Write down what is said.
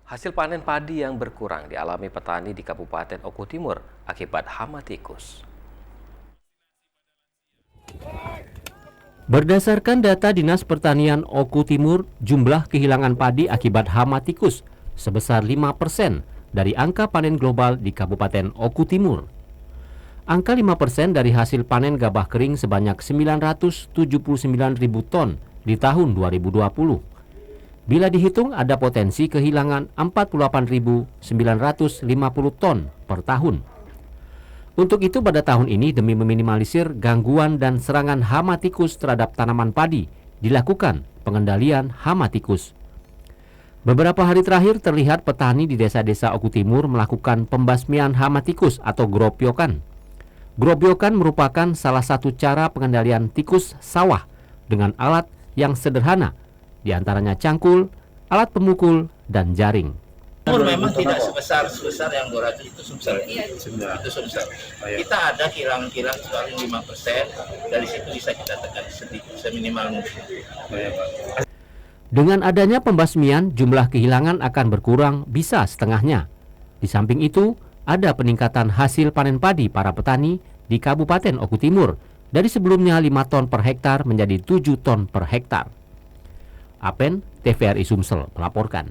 Hasil panen padi yang berkurang dialami petani di Kabupaten Oku Timur akibat hama tikus. Berdasarkan data Dinas Pertanian Oku Timur, jumlah kehilangan padi akibat hama tikus sebesar 5% dari angka panen global di Kabupaten Oku Timur. Angka 5% dari hasil panen gabah kering sebanyak 979.000 ton di tahun 2020. Bila dihitung ada potensi kehilangan 48.950 ton per tahun. Untuk itu pada tahun ini demi meminimalisir gangguan dan serangan hama tikus terhadap tanaman padi, dilakukan pengendalian hama tikus. Beberapa hari terakhir terlihat petani di desa-desa Oku Timur melakukan pembasmian hama tikus atau gropyokan. Gropyokan merupakan salah satu cara pengendalian tikus sawah dengan alat yang sederhana, diantaranya cangkul, alat pemukul, dan jaring. Namun memang tidak sebesar yang 200 itu Sumsel. Itu Sumsel. Kita ada kilang-kilang sekali 5%, dari situ bisa kita tekan sedikit, seminimal mungkin. Dengan adanya pembasmian, jumlah kehilangan akan berkurang bisa setengahnya. Di samping itu, ada peningkatan hasil panen padi para petani di Kabupaten Oku Timur dari sebelumnya 5 ton per hektar menjadi 7 ton per hektar. Apen, TVRI Sumsel melaporkan.